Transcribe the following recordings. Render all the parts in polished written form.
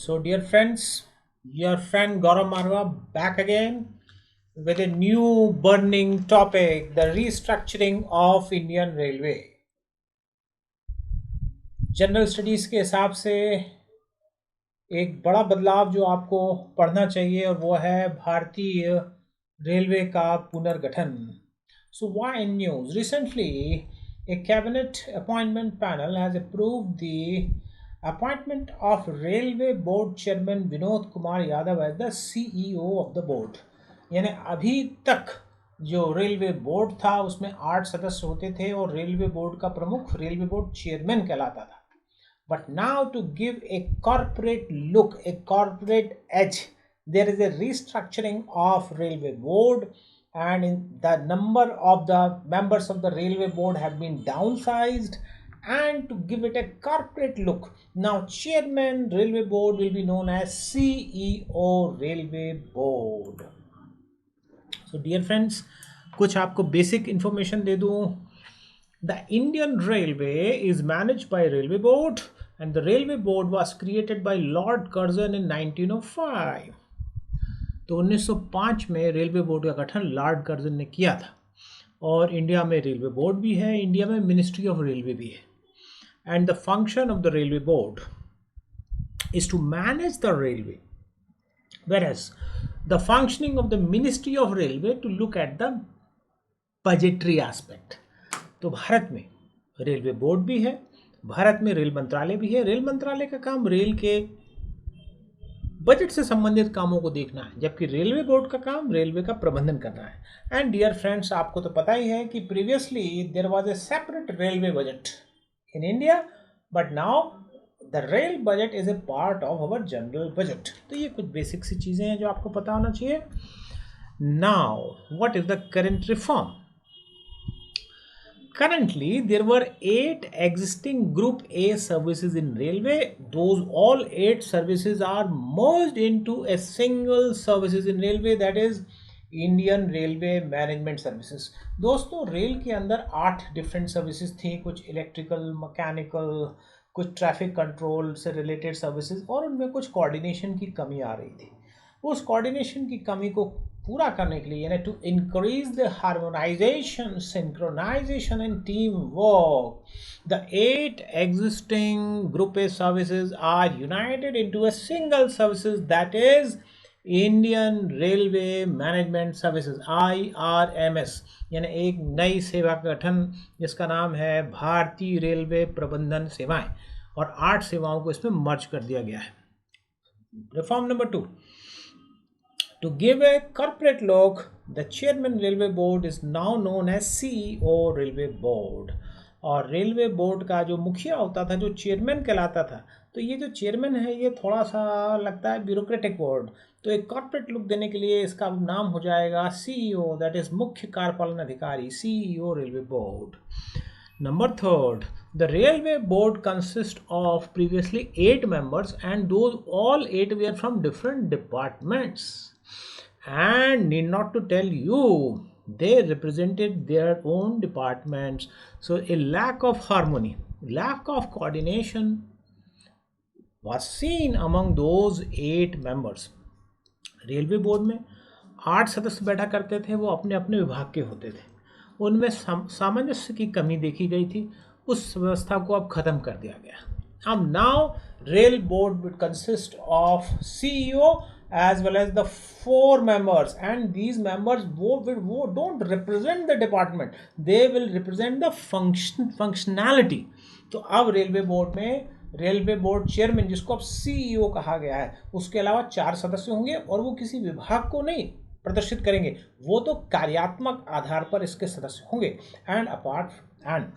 So, dear friends, your friend Gaurav Marwa back again with a new burning topic, the restructuring of Indian Railway. General studies के हिसाब से एक बड़ा बदलाव जो आपको पढ़ना चाहिए और वो है भारतीय रेलवे का पुनर्गठन. So why in news? Recently, a cabinet appointment panel has approved the appointment of Railway Board Chairman Vinod Kumar Yadav as the CEO of the board. यानी अभी तक जो रेलवे बोर्ड था उसमें 8 सदस्य होते थे और रेलवे बोर्ड का प्रमुख रेलवे बोर्ड चेयरमैन कहलाता था. But now, to give a corporate look, a corporate edge, there is a restructuring of railway board, and the number of the members of the railway board have been downsized. And to give it a corporate look, now chairman railway board will be known as CEO railway board. So dear friends, कुछ आपको basic information दे दूं. The Indian Railway is managed by Railway Board, and the Railway Board was created by Lord Curzon in 1905. तो 1905 में railway board का गठन Lord Curzon ने किया था. और इंडिया में रेलवे बोर्ड भी है, इंडिया में मिनिस्ट्री ऑफ रेलवे भी है. And the function of the railway board is to manage the railway, whereas the functioning of the Ministry of Railway to look at the budgetary aspect. तो भारत में railway board भी है, भारत में rail मंत्रालय भी है. रेल मंत्रालय का काम रेल के बजट से संबंधित कामों को देखना है, जबकि रेलवे बोर्ड का काम रेलवे का प्रबंधन करना है. एंड डियर फ्रेंड्स, आपको तो पता ही है कि previously there was a separate railway budget in India, but now the rail budget is a part of our general budget. तो ये कुछ बेसिक सी चीज़ें हैं जो आपको पता होना चाहिए. Now what is the current reform? Currently, there were 8 existing Group A services in railway. Those all 8 services are merged into a single services in railway, that is Indian Railway Management Services. दोस्तों, rail के अंदर 8 different services थी, कुछ electrical, mechanical, कुछ traffic control से related services, और उनमें कुछ कोऑर्डिनेशन की कमी आ रही थी. उस कोऑर्डिनेशन की कमी को पूरा करने के लिए, यानी to increase the harmonisation, synchronisation and team work, the 8 existing group A services are united into a single services, that is Indian railway management services, IRMS. यानी एक नई सेवा का गठन जिसका नाम है भारतीय रेलवे प्रबंधन सेवाएं, और 8 सेवाओं को इसमें मर्ज कर दिया गया है. Reform number 2, to give a corporate look, the chairman railway board is now known as CEO railway board. और रेलवे बोर्ड का जो मुखिया होता था, जो चेयरमैन कहलाता था, तो ये जो चेयरमैन है ये थोड़ा सा लगता है ब्यूरोक्रेटिक वर्ड, तो एक कॉर्पोरेट लुक देने के लिए इसका नाम हो जाएगा CEO, दैट इज मुख्य कार्यपालन अधिकारी, CEO railway board. Number 3, the railway board consists of previously 8 members, and those all 8 were from different departments. And need not to tell you, they represented their own departments. So a lack of harmony, lack of coordination was seen among those 8 members. Railway board में 8 सदस्य बैठा करते थे, वो अपने अपने विभाग के होते थे. उनमें सामंजस्य की कमी देखी गई थी. उस व्यवस्था को अब खत्म कर दिया गया. अब now rail board would consist of CEO as well as the 4 members, and these members wo don't represent the department, they will represent the functionality. तो अब रेलवे बोर्ड में रेलवे बोर्ड चेयरमैन, जिसको अब CEO कहा गया है, उसके अलावा 4 सदस्य होंगे, और वो किसी विभाग को नहीं प्रदर्शित करेंगे, वो तो कार्यात्मक आधार पर इसके सदस्य होंगे. And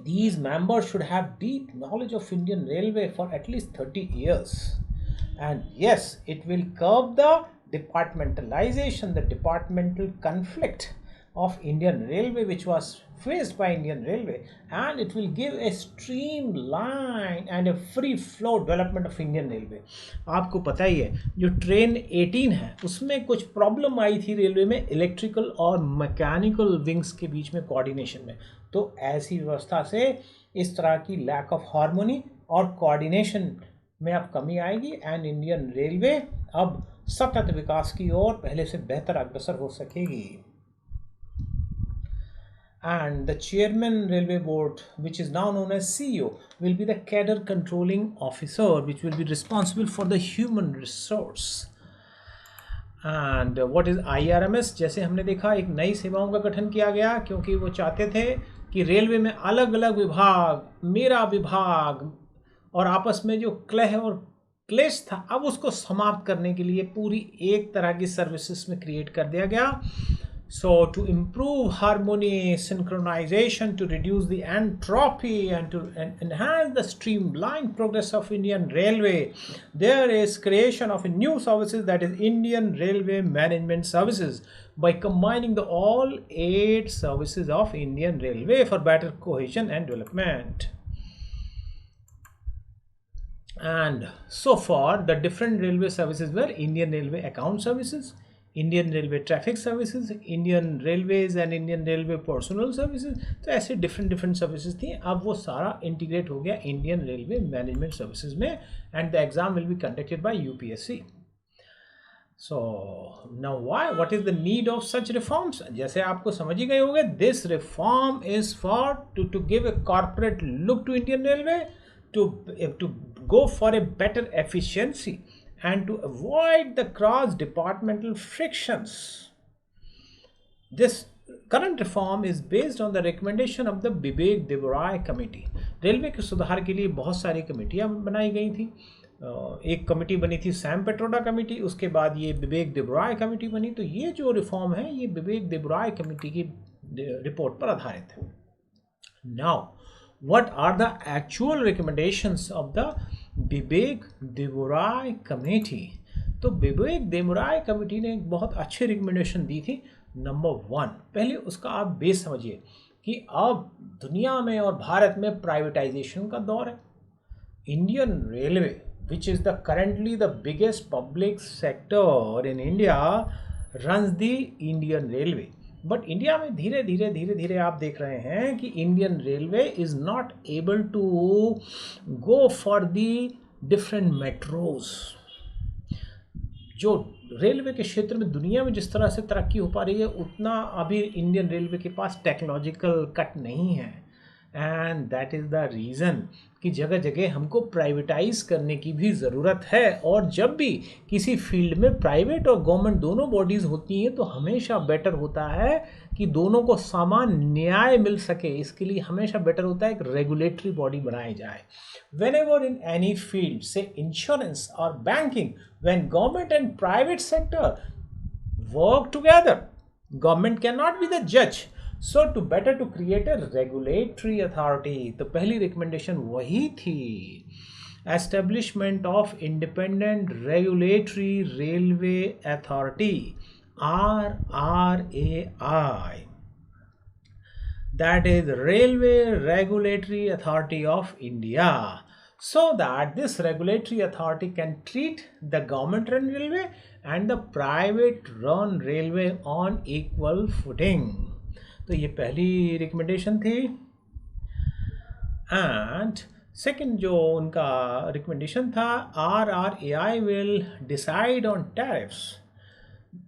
these members should have deep knowledge of Indian Railway for at least 30 years. And yes, it will curb the departmentalization, the departmental conflict of Indian Railway which was faced by Indian Railway, and it will give a streamline and a free flow development of Indian Railway. आपको पता ही है, जो train 18 है उसमें कुछ problem आई थी railway में, इलेक्ट्रिकल और मैकेनिकल विंग्स के बीच में कोऑर्डिनेशन में. तो ऐसी व्यवस्था से इस तरह की लैक ऑफ हार्मोनी और कोऑर्डिनेशन में अब कमी आएगी एंड इंडियन रेलवे अब सतत विकास की ओर पहले से बेहतर अग्रसर हो सकेगी. And the chairman railway board, which is now known as CEO, will be the cadre controlling officer, which will be responsible for the human resource. And what is IRMS? जैसे हमने देखा एक नई सेवाओं का गठन किया गया क्योंकि वो चाहते थे कि रेलवे में अलग अलग विभाग, मेरा विभाग और आपस में जो क्लह और क्लेश था, अब उसको समाप्त करने के लिए पूरी एक तरह की सर्विसेज में क्रिएट कर दिया गया. So to improve harmony, synchronization, to reduce the entropy and to enhance the streamlined progress of Indian Railway, there is creation of a new services, that is Indian Railway Management Services, by combining the all 8 services of Indian Railway for better cohesion and development. And so far the different railway services were Indian Railway Account Services, Indian railway traffic services, Indian railways and Indian railway personal services. तो ऐसे different services थी. अब वो सारा integrate हो गया Indian railway management services में and the exam will be conducted by UPSC. So now what is the need of such reforms? जैसे आपको समझ ही गए होंगे, this reform is for to give a corporate look to Indian railway, to go for a better efficiency and to avoid the cross-departmental frictions. This current reform is based on the recommendation of the Vivek Deorai Committee. Railway के सुधार के लिए बहुत सारी कमेटियां बनाई गई थी. एक कमेटी बनी थी सैम पेट्रोडा कमेटी, उसके बाद ये विवेक देबराय कमेटी बनी. तो ये जो रिफॉर्म है ये विवेक देबराय कमेटी की रिपोर्ट पर आधारित है. Now what are the actual recommendations of the Vivek Debroy committee? तो विवेक देबराय कमेटी ने एक बहुत अच्छी रिकमेंडेशन दी थी. नंबर 1, पहले उसका आप बेस समझिए कि अब दुनिया में और भारत में प्राइवेटाइजेशन का दौर है. Indian railway which is the currently the biggest public sector in India runs the Indian railway. But India में धीरे धीरे आप देख रहे हैं कि Indian railway is not able to go for the different metros. जो रेलवे के क्षेत्र में दुनिया में जिस तरह से तरक्की हो पा रही है, उतना अभी इंडियन रेलवे के पास टेक्नोलॉजिकल कट नहीं है. And that is the reason कि जगह जगह हमको प्राइवेटाइज करने की भी ज़रूरत है. और जब भी किसी फील्ड में प्राइवेट और गवर्नमेंट दोनों बॉडीज़ होती हैं तो हमेशा बेटर होता है कि दोनों को समान न्याय मिल सके. इसके लिए हमेशा बेटर होता है एक रेगुलेटरी बॉडी बनाई जाए. whenever in any field, say insurance or banking, when government and private sector work together, government cannot be the judge. So to better to create a regulatory authority, तो पहली recommendation वही थी, establishment of independent regulatory railway authority, RRAI, that is Railway Regulatory Authority of India, so that this regulatory authority can treat the government run railway and the private run railway on equal footing. तो ये पहली recommendation थी. And second जो उनका recommendation था, RRAI will decide on tariffs.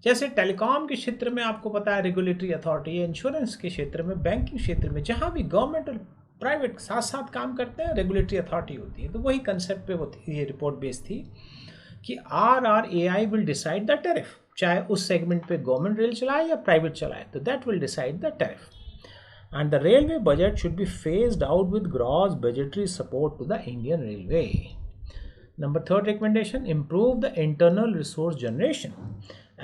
जैसे telecom के क्षेत्र में आपको पता है रेगुलेटरी अथॉरिटी है, इंश्योरेंस के क्षेत्र में, बैंकिंग क्षेत्र में, जहाँ भी गवर्नमेंट और प्राइवेट साथ साथ काम करते हैं रेगुलेटरी अथॉरिटी होती है. तो वही कंसेप्ट पे वो ये रिपोर्ट बेस्ड थी कि RRAI will decide the tariff, चाहे उस सेगमेंट पे गवर्नमेंट रेल चलाए या प्राइवेट चलाए, तो that will decide the tariff. And the railway budget should be phased out with gross budgetary support to the Indian railway. Number 3 recommendation, improve the internal resource generation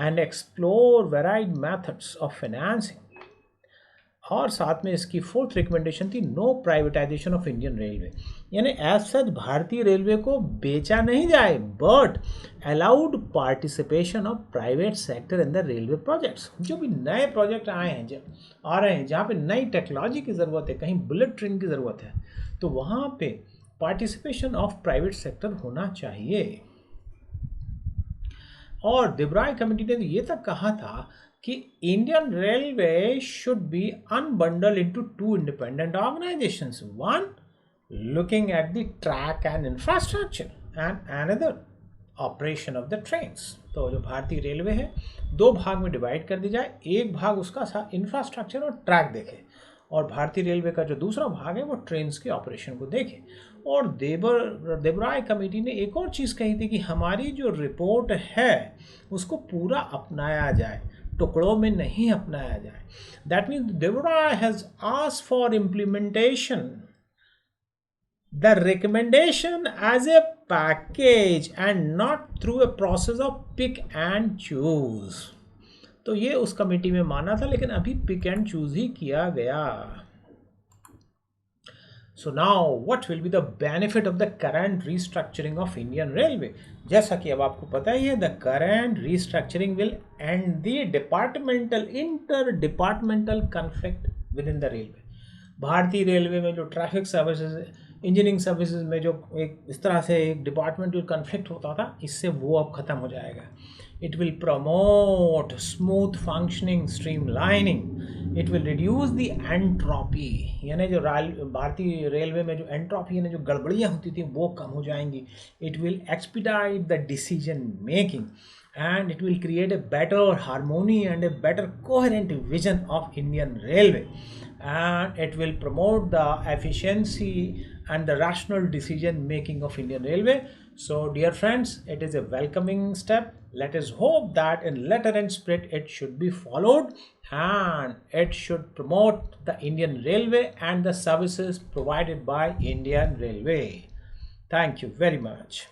and explore varied methods of financing. और साथ में इसकी 4th recommendation थी, no privatisation of Indian railway. यानी as such भारतीय railway को बेचा नहीं जाए, but allowed participation of private sector in the railway projects. जो भी नए प्रोजेक्ट आए हैं आ रहे हैं जहाँ पे नई टेक्नोलॉजी की ज़रूरत है, कहीं बुलेट ट्रेन की ज़रूरत है, तो वहाँ पे पार्टिसिपेशन ऑफ प्राइवेट सेक्टर होना चाहिए. और देबराय कमेटी ने तो ये तक कहा था कि Indian railway should be unbundle into 2 independent organisations, one looking at the track and infrastructure and another operation of the trains. तो जो भारतीय रेलवे है दो भाग में डिवाइड कर दी जाए, एक भाग उसका इंफ्रास्ट्रक्चर और ट्रैक देखे और भारतीय रेलवे का जो दूसरा भाग है वो ट्रेन्स के ऑपरेशन को देखे। और देबराय कमेटी ने एक और चीज़ कही थी कि हमारी जो रिपोर्ट है उसको पूरा अपनाया जाए, टुकड़ों में नहीं अपनाया जाए। That means Debroy has asked for implementation the recommendation as a package and not through a process of pick and choose। तो ये उस कमेटी में माना था, लेकिन अभी पिक एंड चूज ही किया गया। सो now what will be the benefit of the current restructuring of Indian railway. जैसा कि अब आपको पता ही है, the current restructuring will and the departmental inter departmental conflict with in the railway. भारतीय रेलवे में जो ट्रैफिक सर्विसेज, इंजीनियरिंग सर्विसेज में जो एक इस तरह से एक डिपार्टमेंटल कन्फ्लिक्ट होता था, इससे वो अब ख़त्म हो जाएगा। It will promote smooth functioning, streamlining, it will reduce the entropy, यानी जो भारतीय रेलवे में जो एंट्रोपी यानी जो गड़बड़ियाँ होती थी वो कम हो जाएंगी। It will expedite the decision making and it will create a better harmony and a better coherent vision of Indian Railway, and it will promote the efficiency and the rational decision making of Indian Railway. So dear friends, it is a welcoming step. Let us hope that in letter and spirit it should be followed and it should promote the Indian Railway and the services provided by Indian Railway. Thank you very much.